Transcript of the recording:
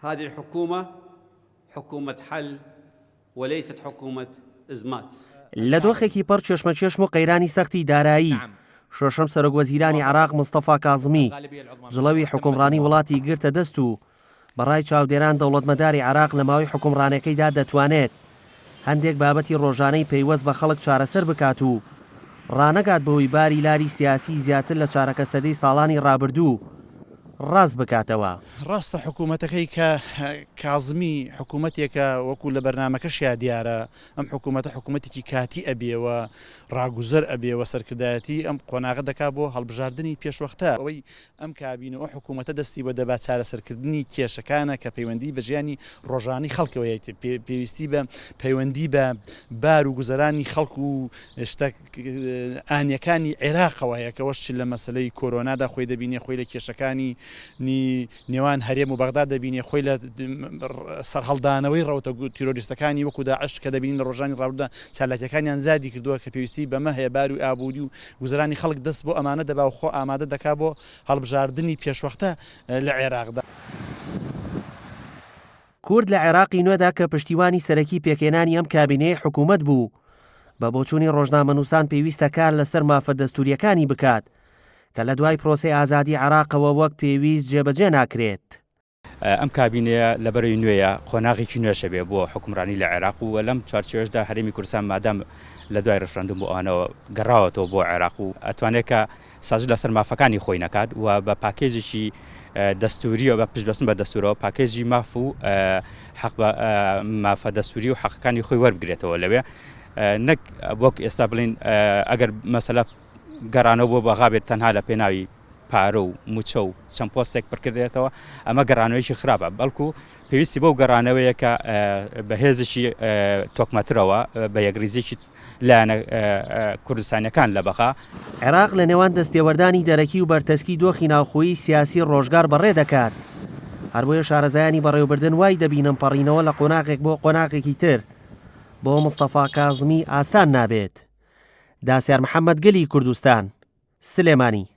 هذه الحكومة حكومة حل وليست حكومة إزمات. لە دۆخێکی پڕ چێشمەچێشم و قەیرانی سەختی دارایی شۆشەم سەرۆکوەزیرانی عێراق مستەفا کاظمی جڵەوی حکومڕانی وڵاتی گرتە دەست و بەڕای چاودێران دەوڵەتمەداری عێراق لە ماوەی حکومڕانەکەیدا دەتوانێت هەندێک بابەتی ڕۆژانەی پەیوەست بە خەڵک چارەسەر بکات و ڕانەگات بەوەی باری لاری سیاسی زیاتر لە چارەکە سەدەی ساڵانی ڕابردوو ڕاست بکاتەوە. ڕاستە حکوومەتەکەی کە کازمی حکوومەتێکە وەکو لە بەرنمەکەشیا دیارە ئەم حکوومەتە حکوومەتێکی کاتی ئەبێەوە ڕاگوزەر ئەبێەوە سەرکردایەتی ئەم قۆناغە دەکا بۆ هەڵبژاردننی پێشوەختە ئەوەی ئەم کابینەوە حکوومەتە دەستی بۆ دەبات چارەسەرکردنی کێشەکانە کە پەیوەندی بە ژیانی ڕۆژانی خەڵکەوەی پێویستی بە پەیوەندی بە بار و گوزەرانی خەڵک و ئانیەکانی عێراقەوەیە کەەوەش لە مەسلەی کۆرۆنادا خۆی دەبینێ خۆی لە کێشەکانی نێوان هەرێم و بەغدا دەبینێ خۆی لە سەرهەڵدانەوەی ڕەوتە تیرۆریستەکانی وەکو داعش کە دەبینین لە ڕۆژانی ڕابردوودا چالاکیەکانیان زیادی کردووە کە پێویستی بەمە هەیە بار و ئابووری و گوزەرانی خەڵک دەست بۆ ئەمانە دەبا و خۆ ئامادە دەکا بۆ هەڵبژاردننی پێشوەختە لە عێراقدا. کورد لە عێراقی نوێدا کە پشتیوانی سەرەکی پێکێنانی ئەم کابینەی حکوومەت بوو بە بۆچوونی ڕۆژنامەنووسان پێویستە کار لەسەر مافە دەستوریەکانی بکات کە لە دوای پرۆسی ئازادی عێراقەوە وەک پێویست جێبەجێ ناکرێت. ئەم کابینەیە لەبەرەوەی نوێیە خۆناغێکی نوێشە بێ بۆ حکومڕانی لە عێراق و لەم چوارچێژدا هەرێمی کوردستان مادام لە دوای ڕفرەندوم بۆ ئەوانەوە گەڕاوەتەوە بۆ عێراق و ئەتوانێت کە سازش لەسەر مافەکانی خۆی نەکات و بە پاکێجێکی دەستوری و بە پشتبەستن بە دەستورەوە پاکێجی ماف و مافە دەستوری و حەقەکانی خۆی وەربگرێتەوە لەوێ نەک وەک ئێستا بڵین ئەگەر مەسەلە گەڕانەوە بۆ بەغابێت تەنها لە پێناوی پارە و موچە و چەند پۆستێک پڕکردێتەوە ئەمە گەڕانەوەیکی خراپە بەڵکو پێویستی بەو گەڕانەوەیە کە بەهێزشی تۆکمەترەوە بە یەکریزێکی لایەنە کوردستانیەکان لە بەخا. عێراق لە نێوان دەستێوەردانی دەرەکی و بەرتەسکی دۆخی ناوخۆیی سیاسی ڕۆژگار بەڕێ دەکات هەروەیە شارەزایانی بەڕێوەبردن وای دەبینم پەڕینەوە لە قۆناغێک بۆ قۆناغێکی تر بۆ مستەفا کاظمی ئاسان نابێت. داسیار محەممەد گەلی کوردستان سلێمانی.